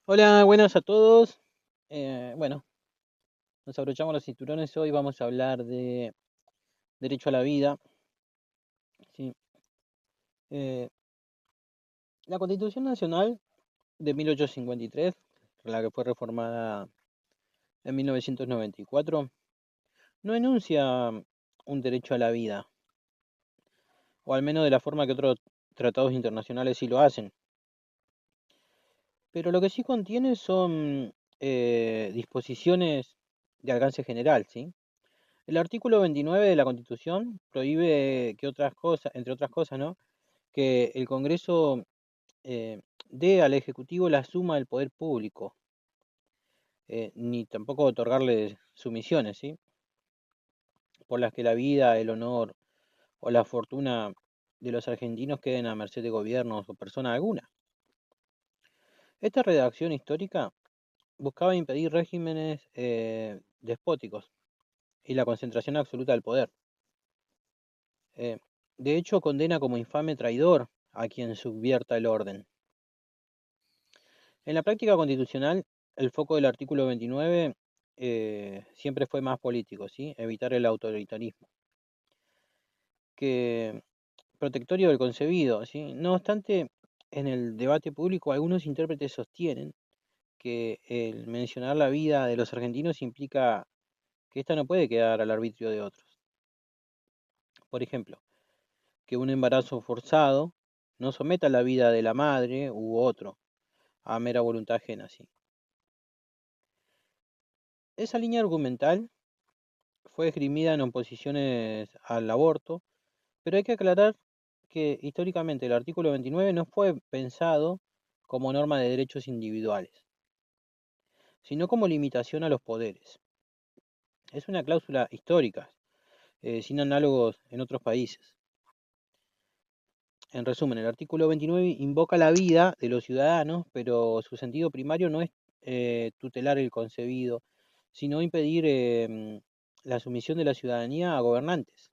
Hola, buenas a todos. Bueno, nos abrochamos los cinturones. Hoy vamos a hablar de derecho a la vida. ¿Sí? Eh, la Constitución Nacional de 1853, la que fue reformada en 1994, no enuncia un derecho a la vida, o al menos de la forma que otros tratados internacionales sí lo hacen. Pero lo que sí contiene son disposiciones de alcance general, ¿sí? El artículo 29 de la Constitución prohíbe que otras cosas, entre otras cosas, ¿no? Que el Congreso dé al Ejecutivo la suma del poder público, ni tampoco otorgarle sumisiones, ¿sí? Por las que la vida, el honor o la fortuna de los argentinos queden a merced de gobiernos o persona alguna. Esta redacción histórica buscaba impedir regímenes despóticos y la concentración absoluta del poder. Eh, de hecho, condena como infame traidor a quien subvierta el orden. En la práctica constitucional, el foco del artículo 29 siempre fue más político, ¿sí? Evitar el autoritarismo, que protectorio del concebido, ¿sí? No obstante, en el debate público algunos intérpretes sostienen que el mencionar la vida de los argentinos implica que ésta no puede quedar al arbitrio de otros. Por ejemplo, que un embarazo forzado no someta la vida de la madre u otro a mera voluntad ajena, ¿sí? Esa línea argumental fue esgrimida en oposiciones al aborto, pero hay que aclarar que históricamente el artículo 29 no fue pensado como norma de derechos individuales, sino como limitación a los poderes. Es una cláusula histórica, sin análogos en otros países. En resumen, el artículo 29 invoca la vida de los ciudadanos, pero su sentido primario no es tutelar el concebido, sino impedir la sumisión de la ciudadanía a gobernantes.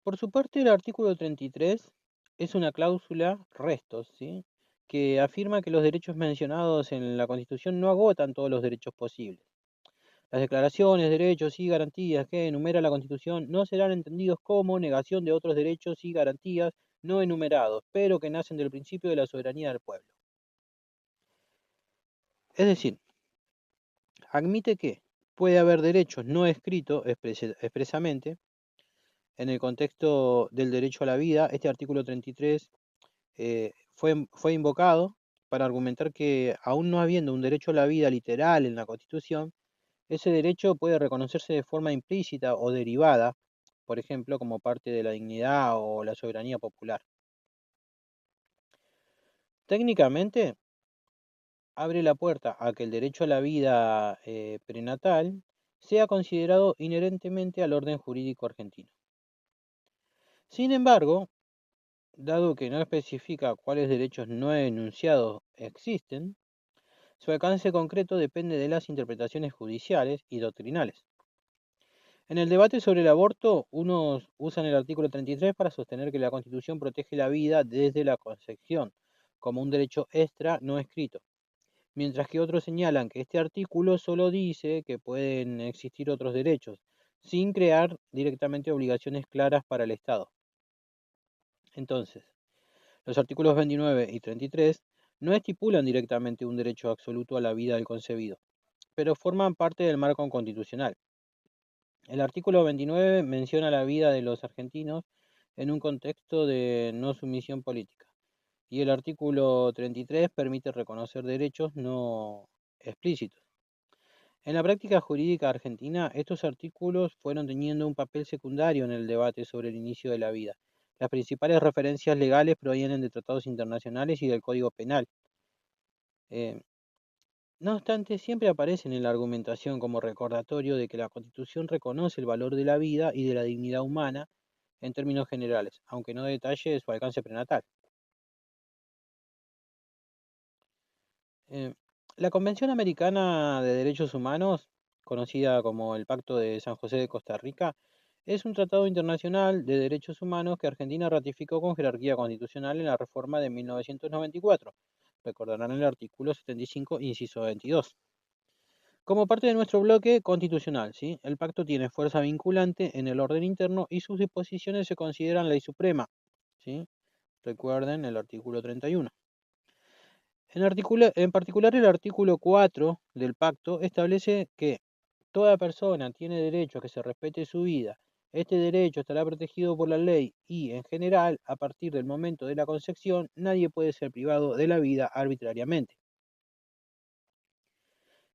Por su parte, el artículo 33 es una cláusula restos, ¿sí? Que afirma que los derechos mencionados en la Constitución no agotan todos los derechos posibles. Las declaraciones, derechos y garantías que enumera la Constitución no serán entendidos como negación de otros derechos y garantías no enumerados, pero que nacen del principio de la soberanía del pueblo. Es decir, admite que puede haber derechos no escritos expresamente en el contexto del derecho a la vida. Este artículo 33 fue invocado para argumentar que, aun no habiendo un derecho a la vida literal en la Constitución, ese derecho puede reconocerse de forma implícita o derivada, por ejemplo, como parte de la dignidad o la soberanía popular. Técnicamente, abre la puerta a que el derecho a la vida prenatal sea considerado inherentemente al orden jurídico argentino. Sin embargo, dado que no especifica cuáles derechos no enunciados existen, su alcance concreto depende de las interpretaciones judiciales y doctrinales. En el debate sobre el aborto, unos usan el artículo 33 para sostener que la Constitución protege la vida desde la concepción, como un derecho extra no escrito, mientras que otros señalan que este artículo solo dice que pueden existir otros derechos, sin crear directamente obligaciones claras para el Estado. Entonces, los artículos 29 y 33 no estipulan directamente un derecho absoluto a la vida del concebido, pero forman parte del marco constitucional. El artículo 29 menciona la vida de los argentinos en un contexto de no sumisión política, y el artículo 33 permite reconocer derechos no explícitos. En la práctica jurídica argentina, estos artículos fueron teniendo un papel secundario en el debate sobre el inicio de la vida. Las principales referencias legales provienen de tratados internacionales y del Código Penal. Eh, no obstante, siempre aparece en la argumentación como recordatorio de que la Constitución reconoce el valor de la vida y de la dignidad humana en términos generales, aunque no detalle su alcance prenatal. Eh, la Convención Americana de Derechos Humanos, conocida como el Pacto de San José de Costa Rica, Es un tratado internacional de derechos humanos que Argentina ratificó con jerarquía constitucional en la reforma de 1994. Recordarán el artículo 75, inciso 22. Como parte de nuestro bloque constitucional, ¿sí? El pacto tiene fuerza vinculante en el orden interno y sus disposiciones se consideran ley suprema, ¿sí? Recuerden el artículo 31. En particular, el artículo 4 del pacto establece que toda persona tiene derecho a que se respete su vida. Este derecho estará protegido por la ley y, en general, a partir del momento de la concepción, nadie puede ser privado de la vida arbitrariamente.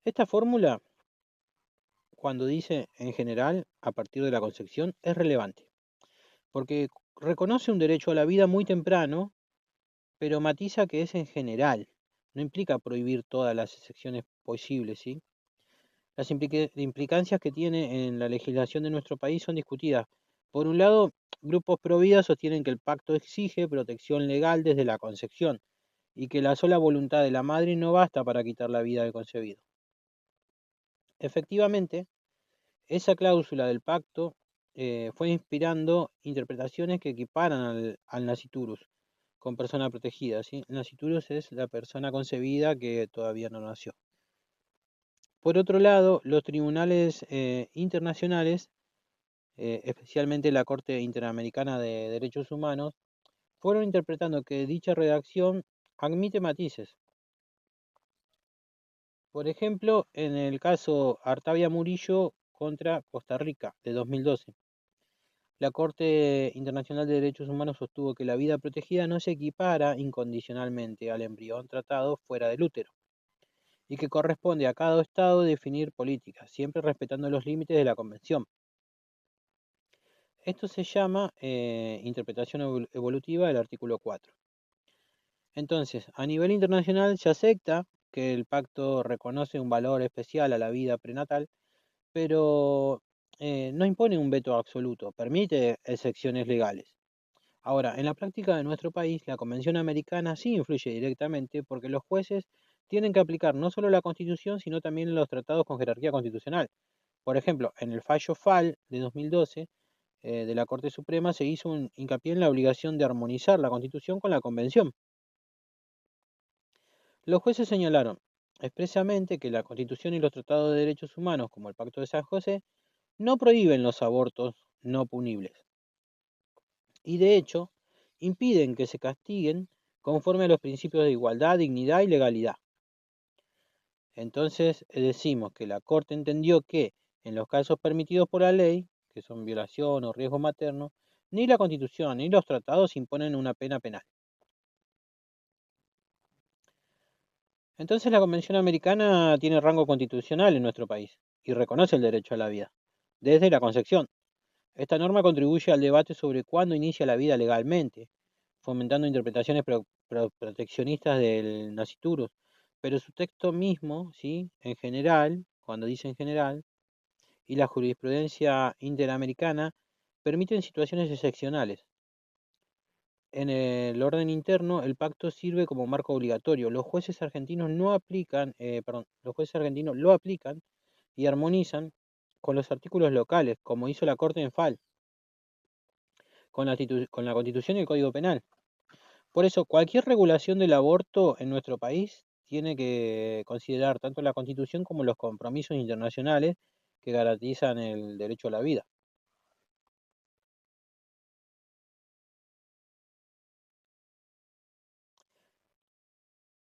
Esta fórmula, cuando dice en general, a partir de la concepción, es relevante, porque reconoce un derecho a la vida muy temprano, pero matiza que es en general. No implica prohibir todas las excepciones posibles, ¿sí? Las implicancias que tiene en la legislación de nuestro país son discutidas. Por un lado, grupos pro vida sostienen que el pacto exige protección legal desde la concepción y que la sola voluntad de la madre no basta para quitar la vida del concebido. Efectivamente, esa cláusula del pacto fue inspirando interpretaciones que equiparan al nasciturus con persona protegida, ¿sí? El nasciturus es la persona concebida que todavía no nació. Por otro lado, los tribunales internacionales, especialmente la Corte Interamericana de Derechos Humanos, fueron interpretando que dicha redacción admite matices. Por ejemplo, en el caso Artavia Murillo contra Costa Rica de 2012, la Corte Internacional de Derechos Humanos sostuvo que la vida protegida no se equipara incondicionalmente al embrión tratado fuera del útero y que corresponde a cada Estado definir políticas, siempre respetando los límites de la Convención. Esto se llama interpretación evolutiva del artículo 4. Entonces, a nivel internacional se acepta que el pacto reconoce un valor especial a la vida prenatal, pero no impone un veto absoluto, permite excepciones legales. Ahora, en la práctica de nuestro país, la Convención Americana sí influye directamente porque los jueces tienen que aplicar no solo la Constitución, sino también los tratados con jerarquía constitucional. Por ejemplo, en el fallo FAL de 2012 de la Corte Suprema se hizo un hincapié en la obligación de armonizar la Constitución con la Convención. Los jueces señalaron expresamente que la Constitución y los tratados de derechos humanos, como el Pacto de San José, no prohíben los abortos no punibles y, de hecho, impiden que se castiguen conforme a los principios de igualdad, dignidad y legalidad. Entonces, decimos que la Corte entendió que, en los casos permitidos por la ley, que son violación o riesgo materno, ni la Constitución ni los tratados imponen una pena penal. Entonces la Convención Americana tiene rango constitucional en nuestro país y reconoce el derecho a la vida, desde la concepción. Esta norma contribuye al debate sobre cuándo inicia la vida legalmente, fomentando interpretaciones proteccionistas del nasciturus, pero su texto mismo, ¿sí? En general, cuando dice en general, y la jurisprudencia interamericana permiten situaciones excepcionales. En el orden interno, el pacto sirve como marco obligatorio. Los jueces argentinos los jueces argentinos lo aplican y armonizan con los artículos locales, como hizo la Corte en FAL, con la Constitución y el Código Penal. Por eso, cualquier regulación del aborto en nuestro país tiene que considerar tanto la Constitución como los compromisos internacionales que garantizan el derecho a la vida.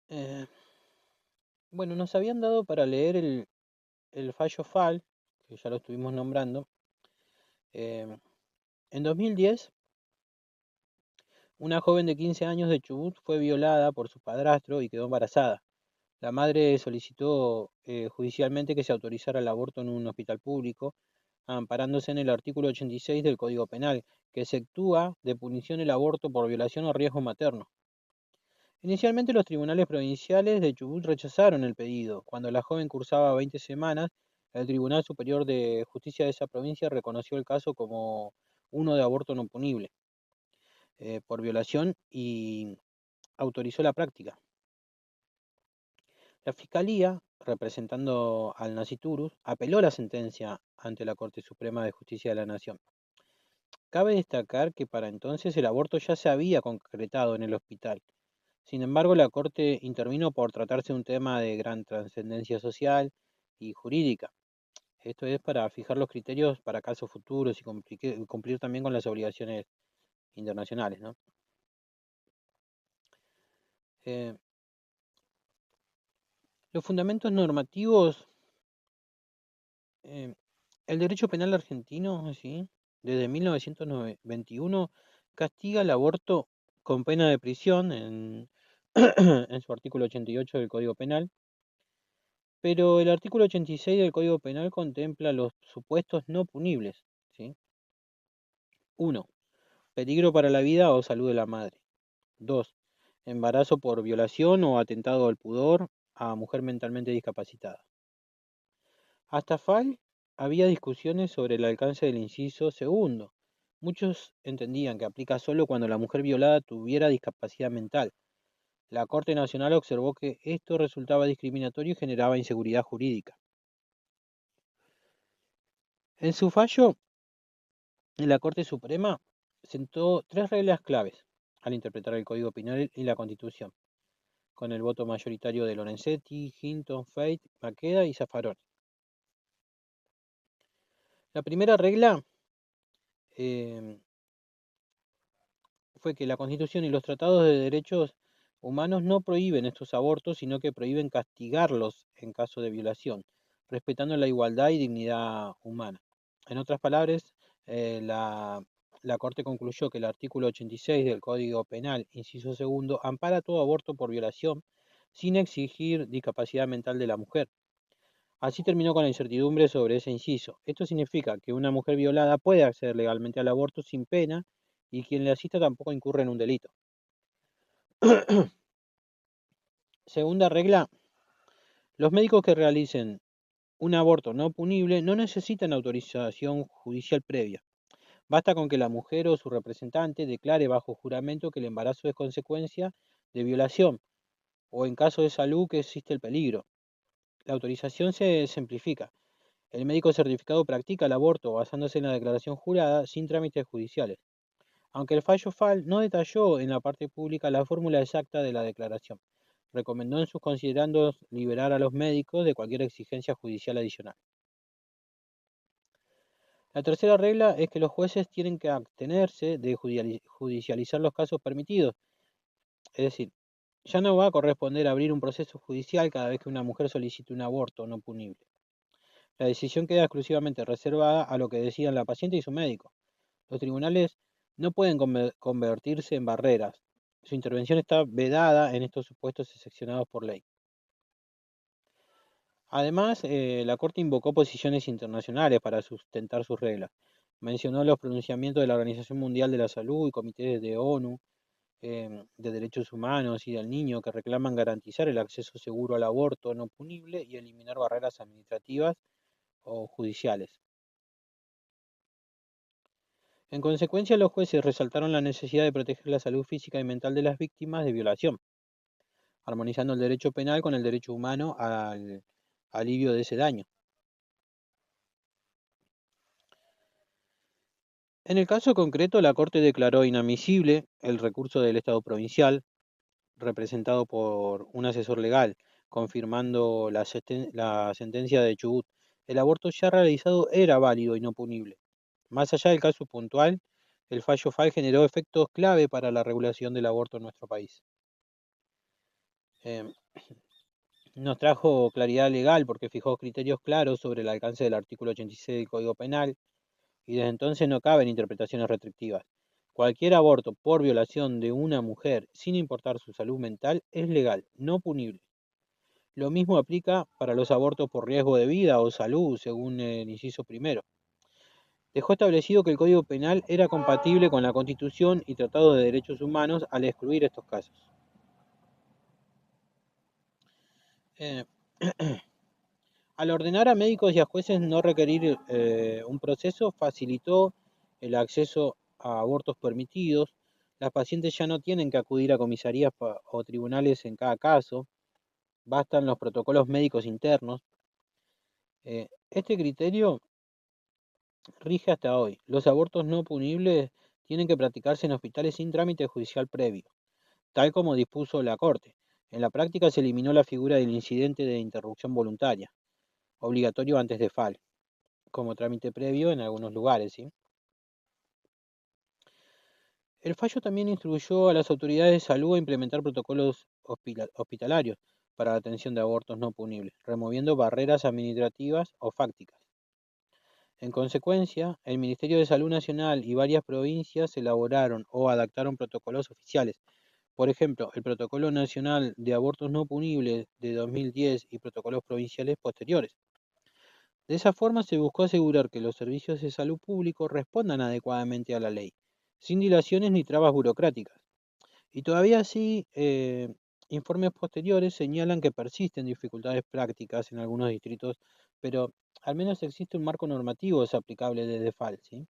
Eh, bueno, nos habían dado para leer el fallo FAL, que ya lo estuvimos nombrando. En 2010, una joven de 15 años de Chubut fue violada por su padrastro y quedó embarazada. La madre solicitó judicialmente que se autorizara el aborto en un hospital público, amparándose en el artículo 86 del Código Penal, que exceptúa de punición el aborto por violación o riesgo materno. Inicialmente los tribunales provinciales de Chubut rechazaron el pedido. Cuando la joven cursaba 20 semanas, el Tribunal Superior de Justicia de esa provincia reconoció el caso como uno de aborto no punible por violación y autorizó la práctica. La Fiscalía, representando al Nasciturus, apeló la sentencia ante la Corte Suprema de Justicia de la Nación. Cabe destacar que para entonces el aborto ya se había concretado en el hospital. Sin embargo, la Corte intervino por tratarse de un tema de gran trascendencia social y jurídica. Esto es para fijar los criterios para casos futuros y cumplir también con las obligaciones internacionales, ¿no? Eh, los fundamentos normativos, eh, el derecho penal argentino, ¿sí? Desde 1921 castiga el aborto con pena de prisión en su artículo 88 del Código Penal, pero el artículo 86 del Código Penal contempla los supuestos no punibles, ¿sí? 1. Peligro para la vida o salud de la madre. 2. Embarazo por violación o atentado al pudor a mujer mentalmente discapacitada. Hasta FAL había discusiones sobre el alcance del inciso segundo. Muchos entendían que aplica solo cuando la mujer violada tuviera discapacidad mental. La Corte Nacional observó que esto resultaba discriminatorio y generaba inseguridad jurídica. En su fallo, la Corte Suprema sentó tres reglas claves al interpretar el Código Penal y la Constitución, con el voto mayoritario de Lorenzetti, Hinton, Fate, Maqueda y Zaffaroni. La primera regla eh, fue que la Constitución y los tratados de derechos humanos no prohíben estos abortos, sino que prohíben castigarlos en caso de violación, respetando la igualdad y dignidad humana. En otras palabras, la Corte concluyó que el artículo 86 del Código Penal, inciso segundo, ampara todo aborto por violación sin exigir discapacidad mental de la mujer. Así terminó con la incertidumbre sobre ese inciso. Esto significa que una mujer violada puede acceder legalmente al aborto sin pena y quien le asista tampoco incurre en un delito. Segunda regla, los médicos que realicen un aborto no punible no necesitan autorización judicial previa. Basta con que la mujer o su representante declare bajo juramento que el embarazo es consecuencia de violación o en caso de salud que existe el peligro. La autorización se simplifica. El médico certificado practica el aborto basándose en la declaración jurada sin trámites judiciales, aunque el fallo FAL no detalló en la parte pública la fórmula exacta de la declaración. Recomendó en sus considerandos liberar a los médicos de cualquier exigencia judicial adicional. La tercera regla es que los jueces tienen que abstenerse de judicializar los casos permitidos, es decir, ya no va a corresponder abrir un proceso judicial cada vez que una mujer solicite un aborto no punible. La decisión queda exclusivamente reservada a lo que decidan la paciente y su médico. Los tribunales no pueden convertirse en barreras. Su intervención está vedada en estos supuestos excepcionados por ley. Además, la Corte invocó posiciones internacionales para sustentar sus reglas. Mencionó los pronunciamientos de la Organización Mundial de la Salud y comités de ONU de Derechos Humanos y del Niño que reclaman garantizar el acceso seguro al aborto no punible y eliminar barreras administrativas o judiciales. En consecuencia, los jueces resaltaron la necesidad de proteger la salud física y mental de las víctimas de violación, armonizando el derecho penal con el derecho humano al alivio de ese daño. En el caso concreto, la Corte declaró inadmisible el recurso del Estado provincial, representado por un asesor legal, confirmando la sentencia de Chubut. El aborto ya realizado era válido y no punible. Más allá del caso puntual, el fallo FAL generó efectos clave para la regulación del aborto en nuestro país. Em, Nos trajo claridad legal porque fijó criterios claros sobre el alcance del artículo 86 del Código Penal y desde entonces no caben interpretaciones restrictivas. Cualquier aborto por violación de una mujer, sin importar su salud mental, es legal, no punible. Lo mismo aplica para los abortos por riesgo de vida o salud, según el inciso primero. Dejó establecido que el Código Penal era compatible con la Constitución y Tratado de Derechos Humanos al excluir estos casos. Eh, Al ordenar a médicos y a jueces no requerir un proceso, facilitó el acceso a abortos permitidos. Las pacientes ya no tienen que acudir a comisarías o tribunales en cada caso, bastan los protocolos médicos internos. Este criterio rige hasta hoy. Los abortos no punibles tienen que practicarse en hospitales sin trámite judicial previo, tal como dispuso la Corte. En la práctica se eliminó la figura del incidente de interrupción voluntaria, obligatorio antes de FAL, como trámite previo en algunos lugares, ¿sí? El fallo también instruyó a las autoridades de salud a implementar protocolos hospitalarios para la atención de abortos no punibles, removiendo barreras administrativas o fácticas. En consecuencia, el Ministerio de Salud Nacional y varias provincias elaboraron o adaptaron protocolos oficiales. Por ejemplo, el Protocolo Nacional de Abortos No Punibles de 2010 y protocolos provinciales posteriores. De esa forma se buscó asegurar que los servicios de salud público respondan adecuadamente a la ley, sin dilaciones ni trabas burocráticas. Y todavía así, informes posteriores señalan que persisten dificultades prácticas en algunos distritos, pero al menos existe un marco normativo aplicable desde FAL, ¿sí?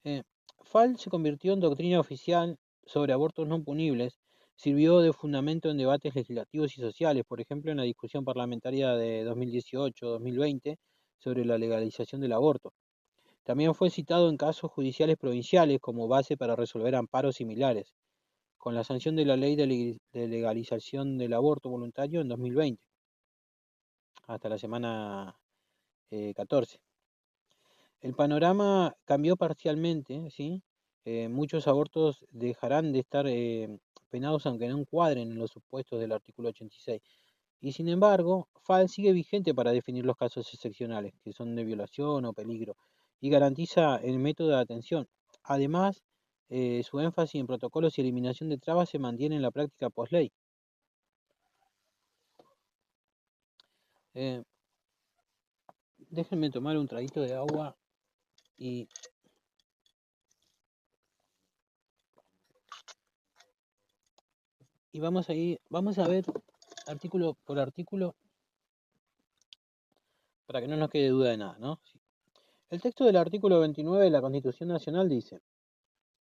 Eh, FAL se convirtió en doctrina oficial sobre abortos no punibles, sirvió de fundamento en debates legislativos y sociales, por ejemplo en la discusión parlamentaria de 2018-2020 sobre la legalización del aborto. También fue citado en casos judiciales provinciales como base para resolver amparos similares, con la sanción de la ley de legalización del aborto voluntario en 2020, hasta la semana 14. El panorama cambió parcialmente, ¿sí? Muchos abortos dejarán de estar penados aunque no encuadren en los supuestos del artículo 86. Y sin embargo, FAL sigue vigente para definir los casos excepcionales, que son de violación o peligro, y garantiza el método de atención. Además, su énfasis en protocolos y eliminación de trabas se mantiene en la práctica post-ley. Eh, Déjenme tomar un traguito de agua y, vamos a ir, vamos a ver artículo por artículo para que no nos quede duda de nada, ¿no? Sí. El texto del artículo 29 de la Constitución Nacional dice: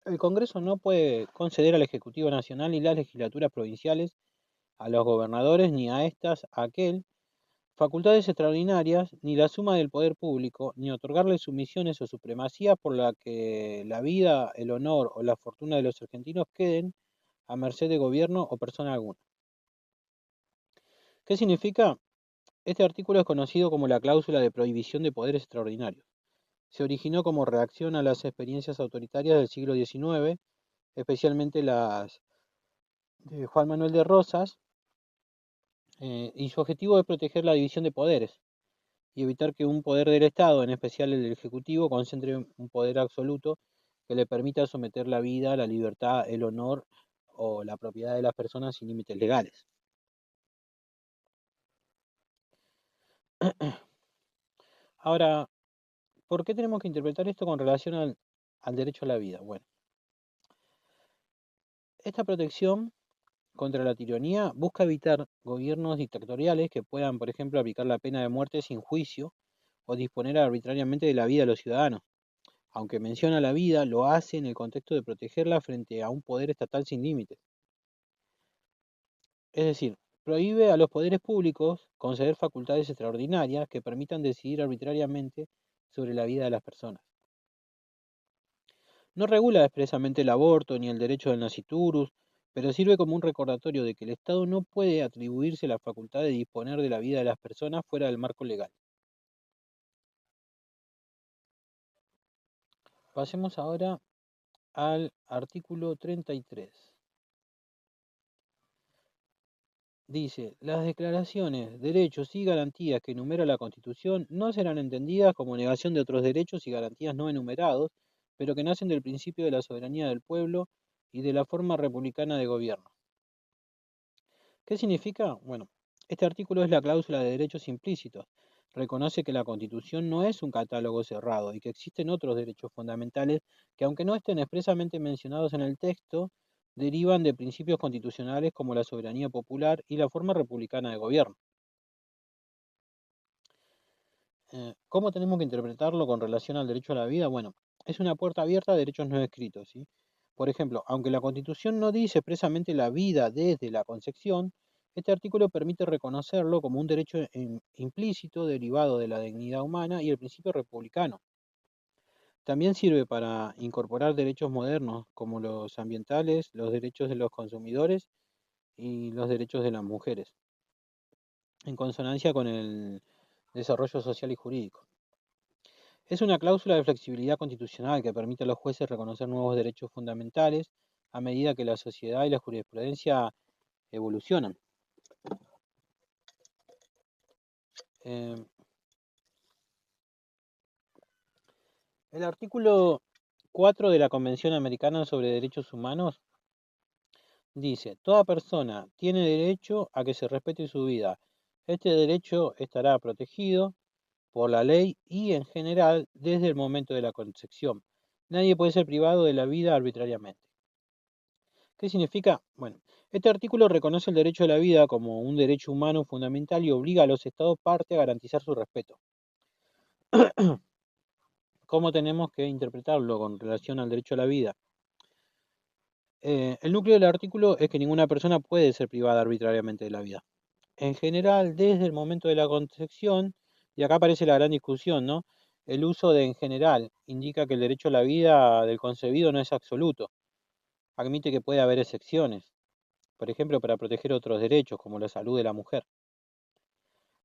el Congreso no puede conceder al Ejecutivo Nacional ni las legislaturas provinciales, a los gobernadores ni a estas, a aquel, facultades extraordinarias, ni la suma del poder público, ni otorgarle sumisiones o supremacía por la que la vida, el honor o la fortuna de los argentinos queden a merced de gobierno o persona alguna. ¿Qué significa? Este artículo es conocido como la cláusula de prohibición de poderes extraordinarios. Se originó como reacción a las experiencias autoritarias del siglo XIX, especialmente las de Juan Manuel de Rosas, y su objetivo es proteger la división de poderes y evitar que un poder del Estado, en especial el Ejecutivo, concentre un poder absoluto que le permita someter la vida, la libertad, el honor o la propiedad de las personas sin límites legales. Ahora, ¿por qué tenemos que interpretar esto con relación al derecho a la vida? Bueno, esta protección contra la tiranía busca evitar gobiernos dictatoriales que puedan, por ejemplo, aplicar la pena de muerte sin juicio o disponer arbitrariamente de la vida de los ciudadanos. Aunque menciona la vida, lo hace en el contexto de protegerla frente a un poder estatal sin límites. Es decir, prohíbe a los poderes públicos conceder facultades extraordinarias que permitan decidir arbitrariamente sobre la vida de las personas. No regula expresamente el aborto ni el derecho del nasciturus, pero sirve como un recordatorio de que el Estado no puede atribuirse la facultad de disponer de la vida de las personas fuera del marco legal. Pasemos ahora al artículo 33. Dice: las declaraciones, derechos y garantías que enumera la Constitución no serán entendidas como negación de otros derechos y garantías no enumerados, pero que nacen del principio de la soberanía del pueblo y de la forma republicana de gobierno. ¿Qué significa? Bueno, este artículo es la cláusula de derechos implícitos. Reconoce que la Constitución no es un catálogo cerrado y que existen otros derechos fundamentales que, aunque no estén expresamente mencionados en el texto, derivan de principios constitucionales como la soberanía popular y la forma republicana de gobierno. ¿Cómo tenemos que interpretarlo con relación al derecho a la vida? Bueno, es una puerta abierta a derechos no escritos, ¿sí? Por ejemplo, aunque la Constitución no dice expresamente la vida desde la concepción, Este artículo permite reconocerlo como un derecho implícito derivado de la dignidad humana y el principio republicano. También sirve para incorporar derechos modernos como los ambientales, los derechos de los consumidores y los derechos de las mujeres, en consonancia con el desarrollo social y jurídico. Es una cláusula de flexibilidad constitucional que permite a los jueces reconocer nuevos derechos fundamentales a medida que la sociedad y la jurisprudencia evolucionan. Eh, el artículo 4 de la Convención Americana sobre Derechos Humanos dice: toda persona tiene derecho a que se respete su vida. Este derecho estará protegido por la ley y en general desde el momento de la concepción. Nadie puede ser privado de la vida arbitrariamente. ¿Qué significa? Bueno, este artículo reconoce el derecho a la vida como un derecho humano fundamental y obliga a los Estados partes a garantizar su respeto. ¿Cómo tenemos que interpretarlo con relación al derecho a la vida? El núcleo del artículo es que ninguna persona puede ser privada arbitrariamente de la vida. En general, desde el momento de la concepción, y acá aparece la gran discusión, ¿no? El uso de en general indica que el derecho a la vida del concebido no es absoluto. Admite que puede haber excepciones, por ejemplo, para proteger otros derechos, como la salud de la mujer.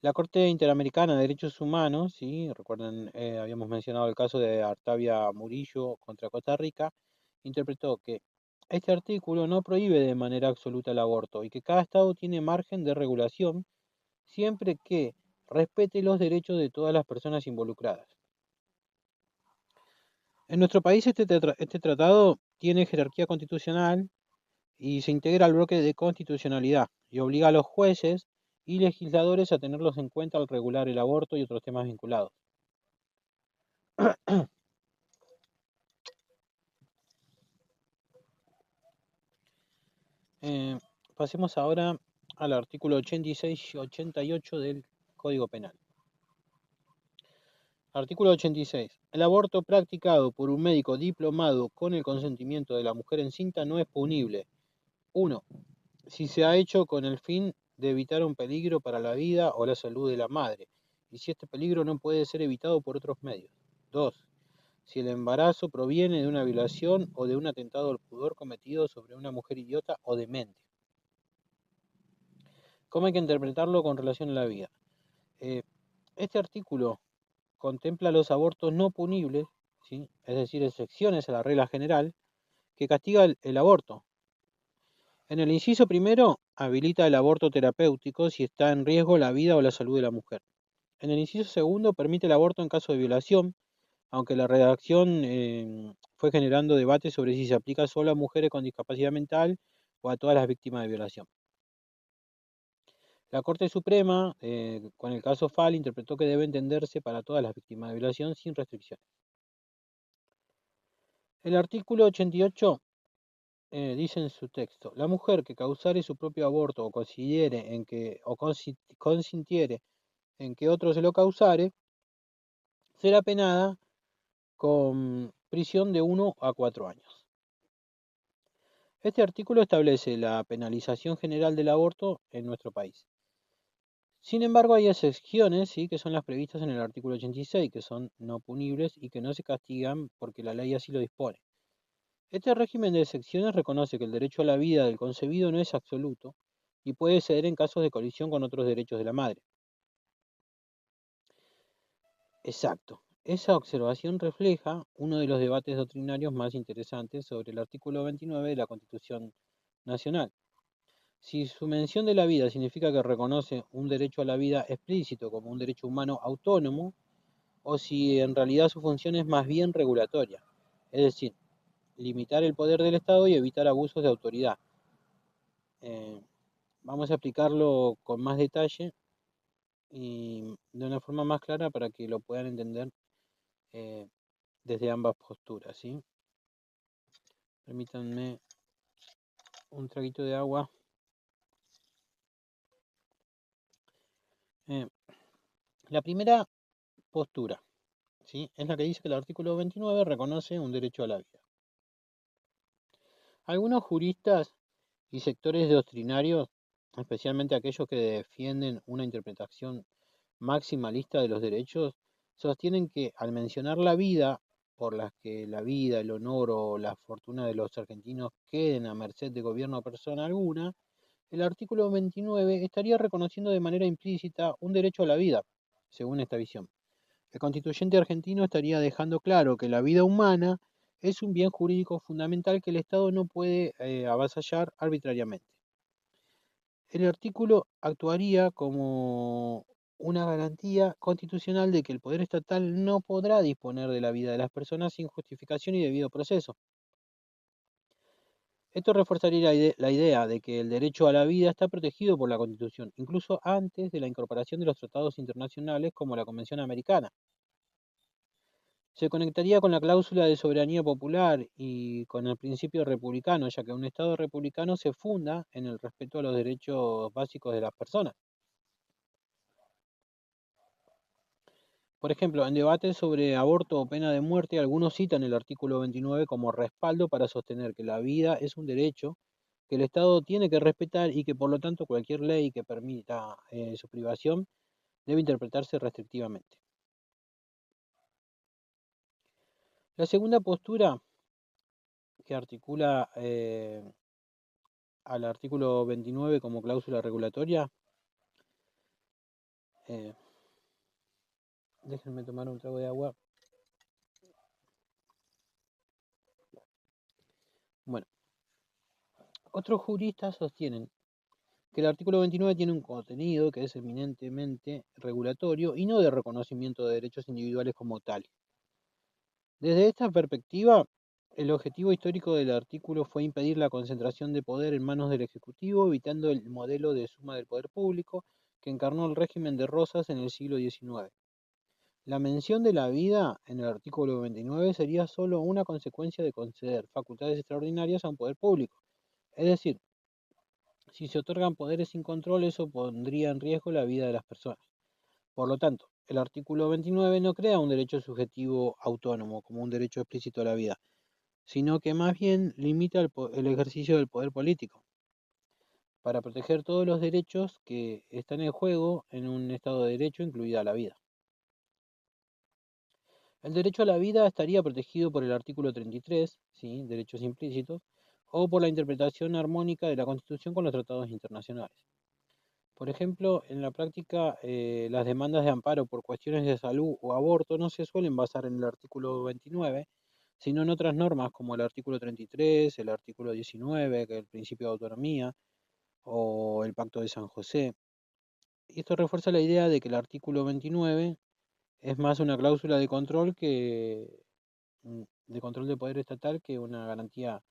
La Corte Interamericana de Derechos Humanos, ¿sí? Recuerden, habíamos mencionado el caso de Artavia Murillo contra Costa Rica, interpretó que este artículo no prohíbe de manera absoluta el aborto y que cada estado tiene margen de regulación siempre que respete los derechos de todas las personas involucradas. En nuestro país este tratado tiene jerarquía constitucional y se integra al bloque de constitucionalidad y obliga a los jueces y legisladores a tenerlos en cuenta al regular el aborto y otros temas vinculados. Eh, Pasemos ahora al artículo 86 y 88 del Código Penal. Artículo 86. El aborto practicado por un médico diplomado con el consentimiento de la mujer encinta no es punible. 1. Si se ha hecho con el fin de evitar un peligro para la vida o la salud de la madre, y si este peligro no puede ser evitado por otros medios. 2. Si el embarazo proviene de una violación o de un atentado al pudor cometido sobre una mujer idiota o demente. ¿Cómo hay que interpretarlo con relación a la vida? Este artículo contempla los abortos no punibles, ¿sí? Es decir, excepciones a la regla general, que castiga el aborto. En el inciso primero, habilita el aborto terapéutico si está en riesgo la vida o la salud de la mujer. En el inciso segundo, permite el aborto en caso de violación, aunque la redacción fue generando debate sobre si se aplica solo a mujeres con discapacidad mental o a todas las víctimas de violación. La Corte Suprema, con el caso Fall, interpretó que debe entenderse para todas las víctimas de violación sin restricciones. El artículo 88 dice en su texto: la mujer que causare su propio aborto o considere en que o consintiere en que otro se lo causare, será penada con prisión de 1 a 4 años. Este artículo establece la penalización general del aborto en nuestro país. Sin embargo, hay excepciones, ¿sí?, que son las previstas en el artículo 86, que son no punibles y que no se castigan porque la ley así lo dispone. Este régimen de excepciones reconoce que el derecho a la vida del concebido no es absoluto y puede ceder en casos de colisión con otros derechos de la madre. Exacto. Esa observación refleja uno de los debates doctrinarios más interesantes sobre el artículo 29 de la Constitución Nacional. Si su mención de la vida significa que reconoce un derecho a la vida explícito como un derecho humano autónomo, o si en realidad su función es más bien regulatoria, es decir, limitar el poder del Estado y evitar abusos de autoridad. Eh, Vamos a explicarlo con más detalle y de una forma más clara para que lo puedan entender eh, desde ambas posturas, ¿sí? Permítanme un traguito de agua. Eh, la primera postura, ¿sí?, es la que dice que el artículo 29 reconoce un derecho a la vida. Algunos juristas y sectores doctrinarios especialmente aquellos que defienden una interpretación maximalista de los derechos, sostienen que al mencionar la vida, por las que la vida, el honor o la fortuna de los argentinos queden a merced de gobierno o persona alguna, el artículo 29 estaría reconociendo de manera implícita un derecho a la vida, según esta visión. El constituyente argentino estaría dejando claro que la vida humana es un bien jurídico fundamental que el Estado no puede avasallar arbitrariamente. El artículo actuaría como una garantía constitucional de que el poder estatal no podrá disponer de la vida de las personas sin justificación y debido proceso. Esto reforzaría la idea de que el derecho a la vida está protegido por la Constitución, incluso antes de la incorporación de los tratados internacionales como la Convención Americana. Se conectaría con la cláusula de soberanía popular y con el principio republicano, ya que un Estado republicano se funda en el respeto a los derechos básicos de las personas. Por ejemplo, en debates sobre aborto o pena de muerte, algunos citan el artículo 29 como respaldo para sostener que la vida es un derecho que el Estado tiene que respetar y que por lo tanto cualquier ley que permita su privación debe interpretarse restrictivamente. La segunda postura que articula al artículo 29 como cláusula regulatoria, eh, déjenme tomar un trago de agua. Bueno, otros juristas sostienen que el artículo 29 tiene un contenido que es eminentemente regulatorio y no de reconocimiento de derechos individuales como tal. Desde esta perspectiva, el objetivo histórico del artículo fue impedir la concentración de poder en manos del Ejecutivo, evitando el modelo de suma del poder público que encarnó el régimen de Rosas en el siglo XIX. La mención de la vida en el artículo 29 sería solo una consecuencia de conceder facultades extraordinarias a un poder público. Es decir, si se otorgan poderes sin control, eso pondría en riesgo la vida de las personas. Por lo tanto, el artículo 29 no crea un derecho subjetivo autónomo como un derecho explícito a la vida, sino que más bien limita el ejercicio del poder político para proteger todos los derechos que están en juego en un Estado de Derecho, incluida la vida. El derecho a la vida estaría protegido por el artículo 33, ¿sí? Derechos implícitos, o por la interpretación armónica de la Constitución con los tratados internacionales. Por ejemplo, en la práctica, las demandas de amparo por cuestiones de salud o aborto no se suelen basar en el artículo 29, sino en otras normas como el artículo 33, el artículo 19, que es el principio de autonomía, o el Pacto de San José. Y esto refuerza la idea de que el artículo 29 es más una cláusula de control de poder estatal que una garantía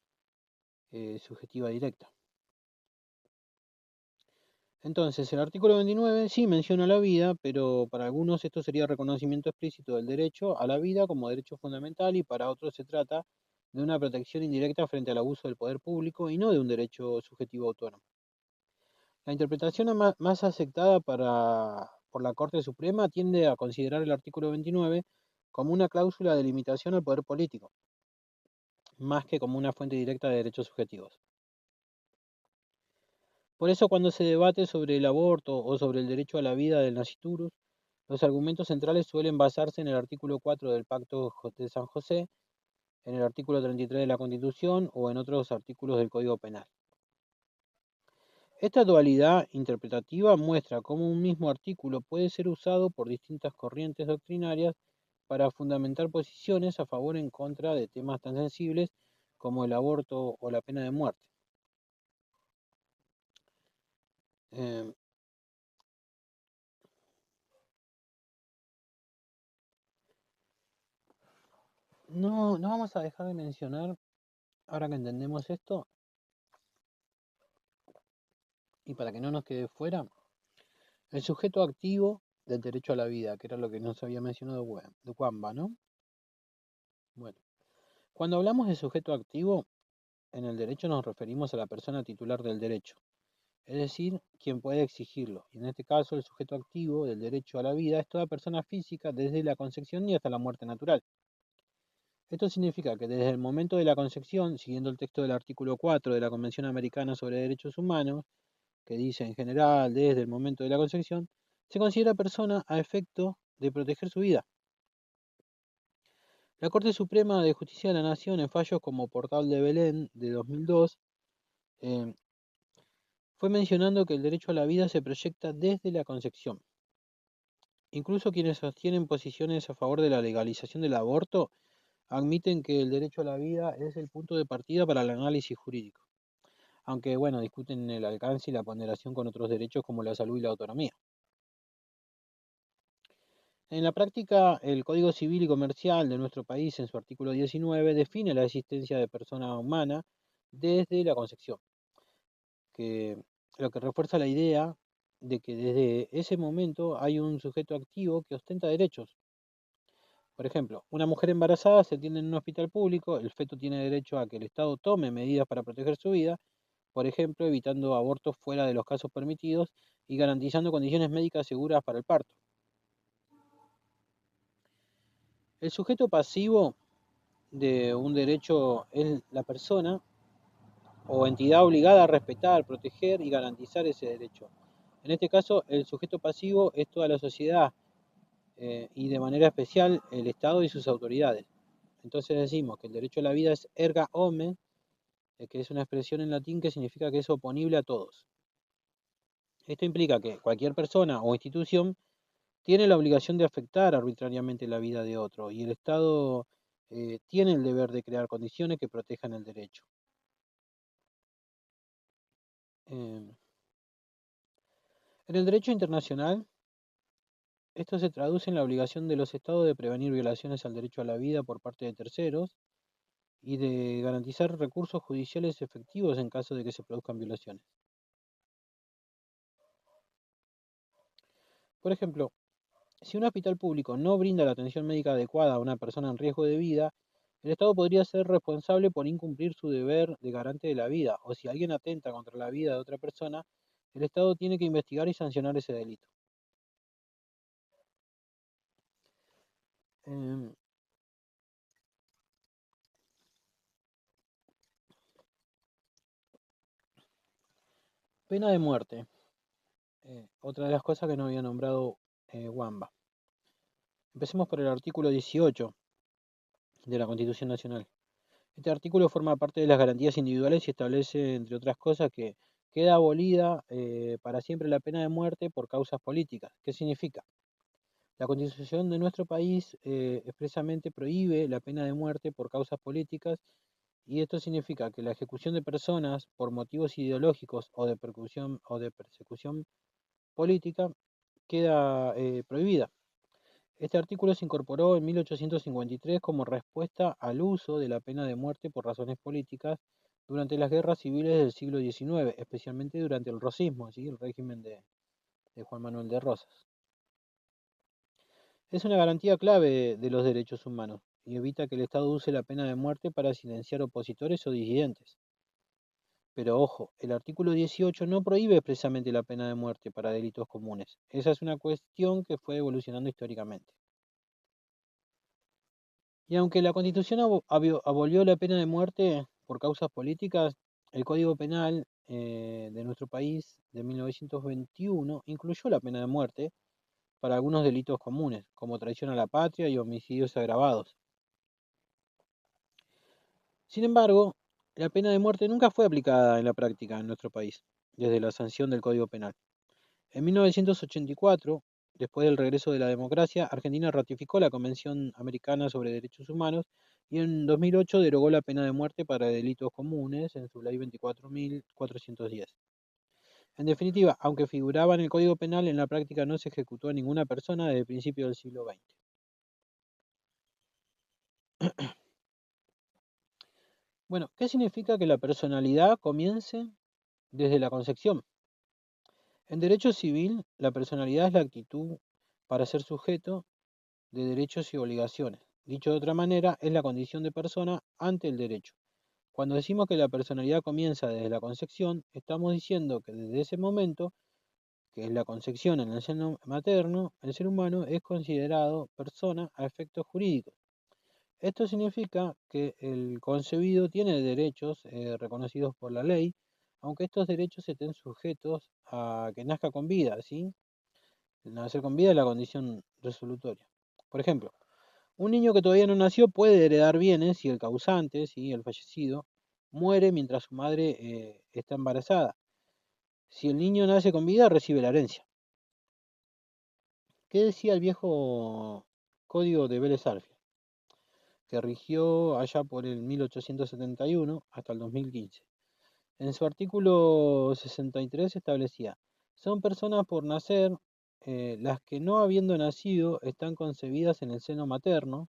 subjetiva directa. Entonces, el artículo 29 sí menciona la vida, pero para algunos esto sería reconocimiento explícito del derecho a la vida como derecho fundamental y para otros se trata de una protección indirecta frente al abuso del poder público y no de un derecho subjetivo autónomo. La interpretación más aceptada por la Corte Suprema tiende a considerar el artículo 29 como una cláusula de limitación al poder político, más que como una fuente directa de derechos subjetivos. Por eso cuando se debate sobre el aborto o sobre el derecho a la vida del nasciturus, los argumentos centrales suelen basarse en el artículo 4 del Pacto de San José, en el artículo 33 de la Constitución o en otros artículos del Código Penal. Esta dualidad interpretativa muestra cómo un mismo artículo puede ser usado por distintas corrientes doctrinarias para fundamentar posiciones a favor o en contra de temas tan sensibles como el aborto o la pena de muerte. Eh, no vamos a dejar de mencionar, ahora que entendemos esto, y para que no nos quede fuera, el sujeto activo del derecho a la vida, que era lo que nos había mencionado de Wamba, ¿no? Bueno, cuando hablamos de sujeto activo, en el derecho nos referimos a la persona titular del derecho, es decir, quien puede exigirlo. Y en este caso, el sujeto activo del derecho a la vida es toda persona física desde la concepción y hasta la muerte natural. Esto significa que desde el momento de la concepción, siguiendo el texto del artículo 4 de la Convención Americana sobre Derechos Humanos, que dice en general desde el momento de la concepción, se considera persona a efecto de proteger su vida. La Corte Suprema de Justicia de la Nación, en fallos como Portal de Belén de 2002, eh, fue mencionando que el derecho a la vida se proyecta desde la concepción. Incluso quienes sostienen posiciones a favor de la legalización del aborto admiten que el derecho a la vida es el punto de partida para el análisis jurídico, aunque bueno, discuten el alcance y la ponderación con otros derechos como la salud y la autonomía. En la práctica, el Código Civil y Comercial de nuestro país, en su artículo 19, define la existencia de persona humana desde la concepción, que, lo que refuerza la idea de que desde ese momento hay un sujeto activo que ostenta derechos. Por ejemplo, una mujer embarazada se atiende en un hospital público, el feto tiene derecho a que el Estado tome medidas para proteger su vida, por ejemplo, evitando abortos fuera de los casos permitidos y garantizando condiciones médicas seguras para el parto. El sujeto pasivo de un derecho es la persona o entidad obligada a respetar, proteger y garantizar ese derecho. En este caso, el sujeto pasivo es toda la sociedad y de manera especial el Estado y sus autoridades. Entonces decimos que el derecho a la vida es erga omnes, que es una expresión en latín que significa que es oponible a todos. Esto implica que cualquier persona o institución tiene la obligación de afectar arbitrariamente la vida de otro y el Estado tiene el deber de crear condiciones que protejan el derecho. Eh, en el derecho internacional, esto se traduce en la obligación de los Estados de prevenir violaciones al derecho a la vida por parte de terceros y de garantizar recursos judiciales efectivos en caso de que se produzcan violaciones. Por ejemplo, si un hospital público no brinda la atención médica adecuada a una persona en riesgo de vida, el Estado podría ser responsable por incumplir su deber de garante de la vida, o si alguien atenta contra la vida de otra persona, el Estado tiene que investigar y sancionar ese delito. Eh, Pena de muerte. Otra de las cosas que no había nombrado Wamba. Empecemos por el artículo 18 de la Constitución Nacional. Este artículo forma parte de las garantías individuales y establece, entre otras cosas, que queda abolida para siempre la pena de muerte por causas políticas. ¿Qué significa? La Constitución de nuestro país expresamente prohíbe la pena de muerte por causas políticas y esto significa que la ejecución de personas por motivos ideológicos o de persecución política queda prohibida. Este artículo se incorporó en 1853 como respuesta al uso de la pena de muerte por razones políticas durante las guerras civiles del siglo XIX, especialmente durante el rosismo, ¿sí? El régimen de Juan Manuel de Rosas. Es una garantía clave de los derechos humanos y evita que el Estado use la pena de muerte para silenciar opositores o disidentes. Pero ojo, el artículo 18 no prohíbe expresamente la pena de muerte para delitos comunes. Esa es una cuestión que fue evolucionando históricamente. Y aunque la Constitución abolió la pena de muerte por causas políticas, el Código Penal de nuestro país de 1921 incluyó la pena de muerte para algunos delitos comunes, como traición a la patria y homicidios agravados. Sin embargo, la pena de muerte nunca fue aplicada en la práctica en nuestro país, desde la sanción del Código Penal. En 1984, después del regreso de la democracia, Argentina ratificó la Convención Americana sobre Derechos Humanos y en 2008 derogó la pena de muerte para delitos comunes en su ley 24.410. En definitiva, aunque figuraba en el Código Penal, en la práctica no se ejecutó a ninguna persona desde el principio del siglo XX. Bueno, ¿qué significa que la personalidad comience desde la concepción? En derecho civil, la personalidad es la actitud para ser sujeto de derechos y obligaciones. Dicho de otra manera, es la condición de persona ante el derecho. Cuando decimos que la personalidad comienza desde la concepción, estamos diciendo que desde ese momento, que es la concepción en el seno materno, el ser humano es considerado persona a efectos jurídicos. Esto significa que el concebido tiene derechos reconocidos por la ley, aunque estos derechos estén sujetos a que nazca con vida, ¿sí? El nacer con vida es la condición resolutoria. Por ejemplo, un niño que todavía no nació puede heredar bienes si el causante, ¿sí? El fallecido, muere mientras su madre está embarazada. Si el niño nace con vida, recibe la herencia. ¿Qué decía el viejo código de Vélez Sarsfield, que rigió allá por el 1871 hasta el 2015? En su artículo 63 establecía: son personas por nacer las que, no habiendo nacido, están concebidas en el seno materno.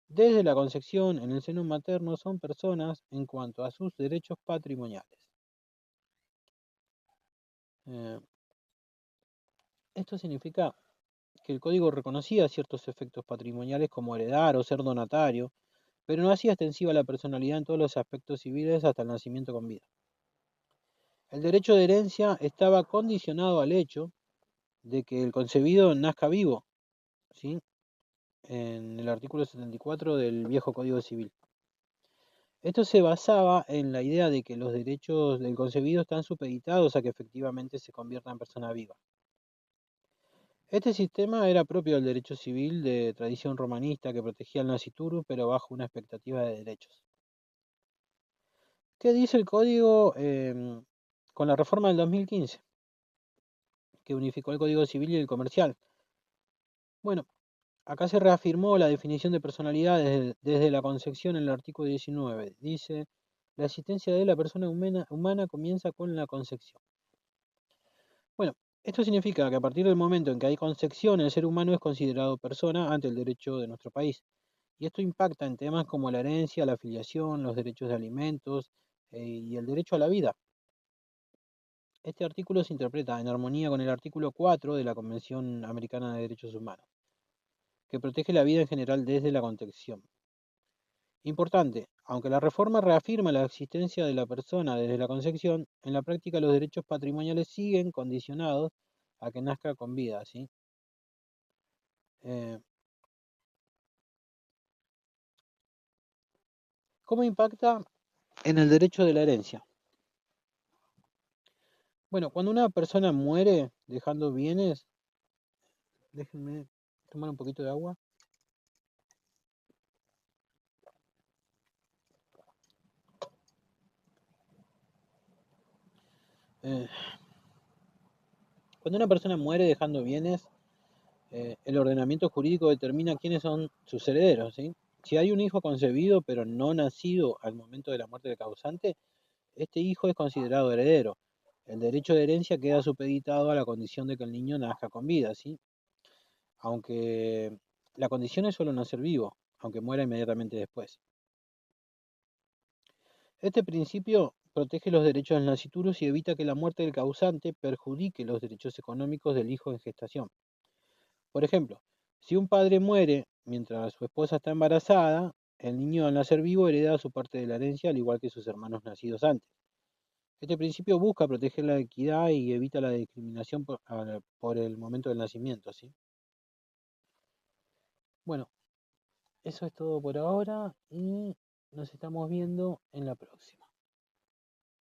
Desde la concepción en el seno materno son personas en cuanto a sus derechos patrimoniales. Eh, Esto significa que el código reconocía ciertos efectos patrimoniales como heredar o ser donatario, pero no hacía extensiva la personalidad en todos los aspectos civiles hasta el nacimiento con vida. El derecho de herencia estaba condicionado al hecho de que el concebido nazca vivo, ¿sí? En el artículo 74 del viejo Código Civil. Esto se basaba en la idea de que los derechos del concebido están supeditados a que efectivamente se convierta en persona viva. Este sistema era propio del derecho civil de tradición romanista que protegía al nasciturus, pero bajo una expectativa de derechos. ¿Qué dice el código con la reforma del 2015, que unificó el Código Civil y el comercial? Bueno, acá se reafirmó la definición de personalidad desde la concepción en el artículo 19. Dice: la existencia de la persona humana comienza con la concepción. Bueno, esto significa que a partir del momento en que hay concepción, el ser humano es considerado persona ante el derecho de nuestro país. Y esto impacta en temas como la herencia, la filiación, los derechos de alimentos y el derecho a la vida. Este artículo se interpreta en armonía con el artículo 4 de la Convención Americana de Derechos Humanos, que protege la vida en general desde la concepción. Importante, aunque la reforma reafirma la existencia de la persona desde la concepción, en la práctica los derechos patrimoniales siguen condicionados a que nazca con vida, ¿sí? Eh, ¿Cómo impacta en el derecho de la herencia? Bueno, cuando una persona muere dejando bienes, déjenme tomar un poquito de agua. Eh, Cuando una persona muere dejando bienes, el ordenamiento jurídico determina quiénes son sus herederos, ¿sí? Si hay un hijo concebido pero no nacido al momento de la muerte del causante, este hijo es considerado heredero. El derecho de herencia queda supeditado a la condición de que el niño nazca con vida, ¿sí? Aunque la condición es solo nacer vivo, aunque muera inmediatamente después. Este principio protege los derechos del nasciturus y evita que la muerte del causante perjudique los derechos económicos del hijo en gestación. Por ejemplo, si un padre muere mientras su esposa está embarazada, el niño al nacer vivo hereda su parte de la herencia al igual que sus hermanos nacidos antes. Este principio busca proteger la equidad y evita la discriminación por el momento del nacimiento, ¿sí? Bueno, eso es todo por ahora y nos estamos viendo en la próxima.